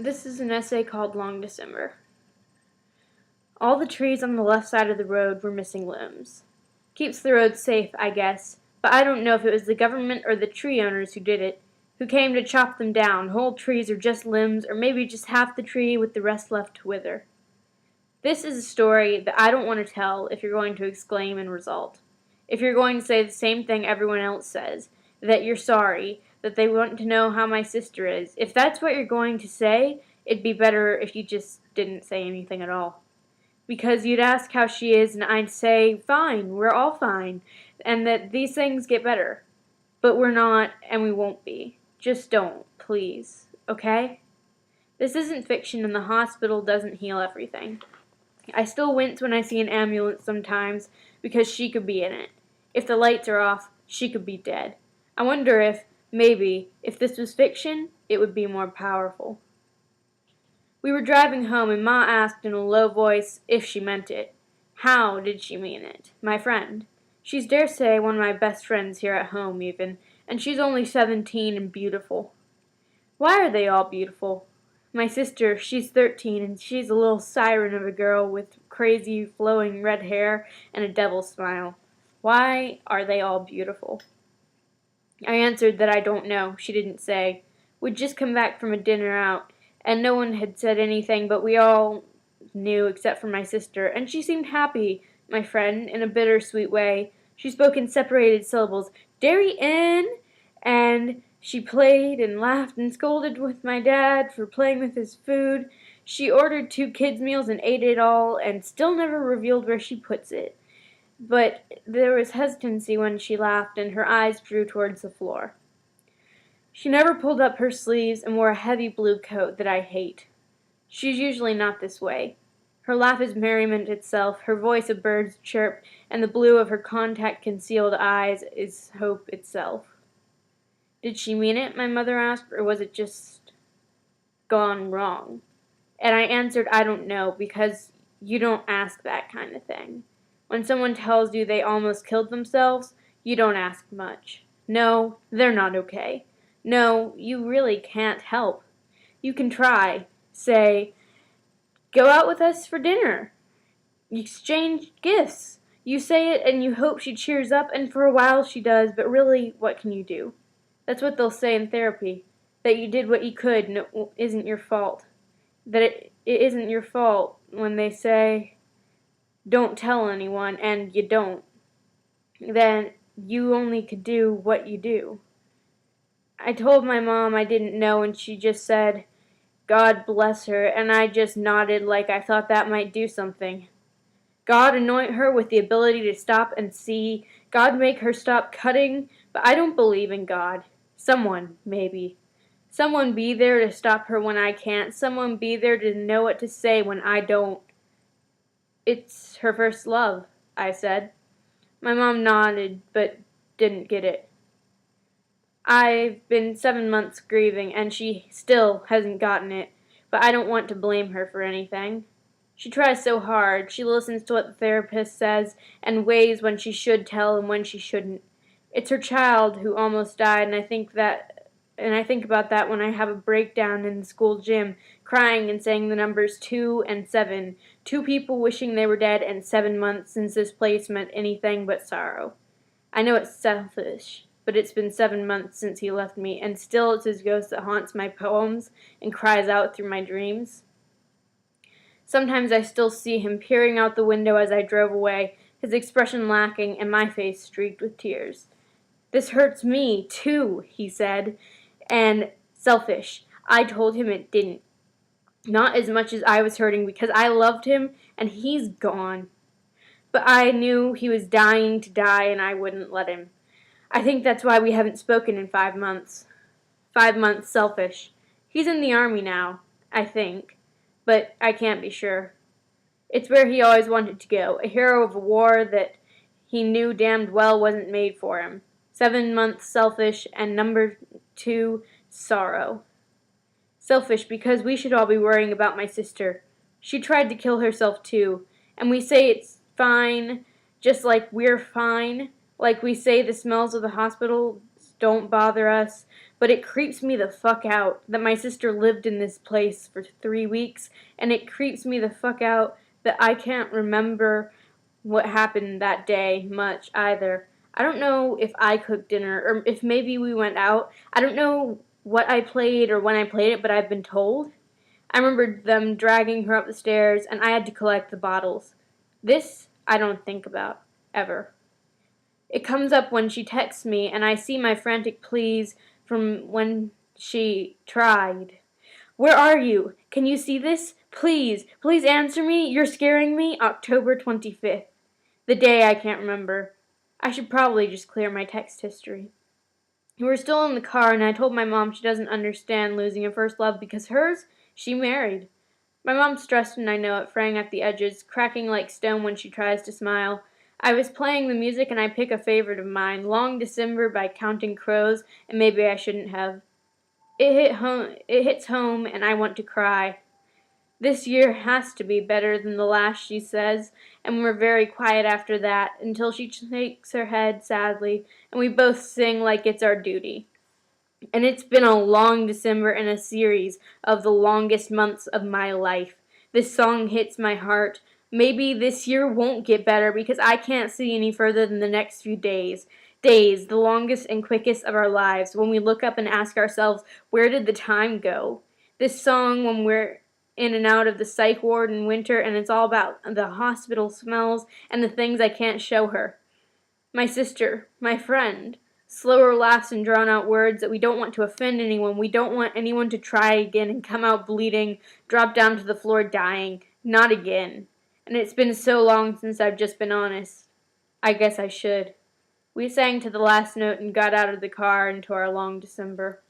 This is an essay called Long December. All the trees on the left side of the road were missing limbs. Keeps the road safe, I guess, but I don't know if it was the government or the tree owners who did it, who came to chop them down. Whole trees are just limbs, or maybe just half the tree with the rest left to wither. This is a story that I don't want to tell if you're going to exclaim and result. If you're going to say the same thing everyone else says, that you're sorry, that they want to know how my sister is, if that's what you're going to say, it'd be better if you just didn't say anything at all. Because you'd ask how she is, and I'd say, fine, we're all fine, and that these things get better. But we're not, and we won't be. Just don't, please, okay? This isn't fiction, and the hospital doesn't heal everything. I still wince when I see an ambulance sometimes, because she could be in it. If the lights are off, she could be dead. I wonder if, maybe, if this was fiction, it would be more powerful. We were driving home, and Ma asked in a low voice if she meant it. How did she mean it? My friend. She's daresay one of my best friends here at home, even, and she's only 17 and beautiful. Why are they all beautiful? My sister, she's 13, and she's a little siren of a girl with crazy flowing red hair and a devil smile. Why are they all beautiful? I answered that I don't know. She didn't say. We'd just come back from a dinner out, and no one had said anything, but we all knew except for my sister, and she seemed happy, my friend, in a bittersweet way. She spoke in separated syllables. Dairy in! And she played and laughed and scolded with my dad for playing with his food. She ordered 2 kids' meals and ate it all, and still never revealed where she puts it. But there was hesitancy when she laughed, and her eyes drew towards the floor. She never pulled up her sleeves and wore a heavy blue coat that I hate. She's usually not this way. Her laugh is merriment itself, her voice a bird's chirp, and the blue of her contact-concealed eyes is hope itself. Did she mean it, my mother asked, or was it just gone wrong? And I answered, I don't know, because you don't ask that kind of thing. When someone tells you they almost killed themselves, you don't ask much. No, they're not okay. No, you really can't help. You can try. Say, go out with us for dinner. You exchange gifts. You say it and you hope she cheers up, and for a while she does, but really, what can you do? That's what they'll say in therapy, that you did what you could and it isn't your fault. That it isn't your fault when they say, don't tell anyone, and you don't. Then you only could do what you do. I told my mom I didn't know, and she just said, God bless her, and I just nodded like I thought that might do something. God anoint her with the ability to stop and see. God make her stop cutting, but I don't believe in God. Someone, maybe. Someone be there to stop her when I can't. Someone be there to know what to say when I don't. It's her first love, I said. My mom nodded, but didn't get it. I've been 7 months grieving, and she still hasn't gotten it, but I don't want to blame her for anything. She tries so hard. She listens to what the therapist says and weighs when she should tell and when she shouldn't. It's her child who almost died, and I think about that when I have a breakdown in the school gym, crying and saying the numbers 2 and 7. 2 people wishing they were dead, and 7 months since this place meant anything but sorrow. I know it's selfish, but it's been 7 months since he left me, and still it's his ghost that haunts my poems and cries out through my dreams. Sometimes I still see him peering out the window as I drove away, his expression lacking and my face streaked with tears. This hurts me, too, he said, and selfish. I told him it didn't. Not as much as I was hurting, because I loved him, and he's gone. But I knew he was dying to die, and I wouldn't let him. I think that's why we haven't spoken in 5 months. 5 months selfish. He's in the army now, I think, but I can't be sure. It's where he always wanted to go, a hero of a war that he knew damned well wasn't made for him. 7 months selfish, and number 2, sorrow. Selfish because we should all be worrying about my sister. She tried to kill herself too, and we say it's fine, just like we're fine, like we say the smells of the hospital don't bother us, but it creeps me the fuck out that my sister lived in this place for 3 weeks, and it creeps me the fuck out that I can't remember what happened that day much either. I don't know if I cooked dinner or if maybe we went out. I don't know what I played or when I played it, but I've been told. I remembered them dragging her up the stairs, and I had to collect the bottles. This I don't think about, ever. It comes up when she texts me, and I see my frantic pleas from when she tried. Where are you? Can you see this? Please, please answer me. You're scaring me. October 25th. The day I can't remember. I should probably just clear my text history. We were still in the car, and I told my mom she doesn't understand losing a first love because hers, she married. My mom's stressed and I know it, fraying at the edges, cracking like stone when she tries to smile. I was playing the music and I pick a favorite of mine, Long December by Counting Crows, and maybe I shouldn't have. It hits home and I want to cry. This year has to be better than the last, she says, and we're very quiet after that until she shakes her head sadly, and we both sing like it's our duty. And it's been a long December and a series of the longest months of my life. This song hits my heart. Maybe this year won't get better because I can't see any further than the next few days. Days, the longest and quickest of our lives, when we look up and ask ourselves, where did the time go? This song, when we're in and out of the psych ward in winter, and it's all about the hospital smells and the things I can't show her. My sister, my friend. Slower laughs and drawn out words that we don't want to offend anyone. We don't want anyone to try again and come out bleeding, drop down to the floor dying. Not again. And it's been so long since I've just been honest. I guess I should. We sang to the last note and got out of the car into our long December.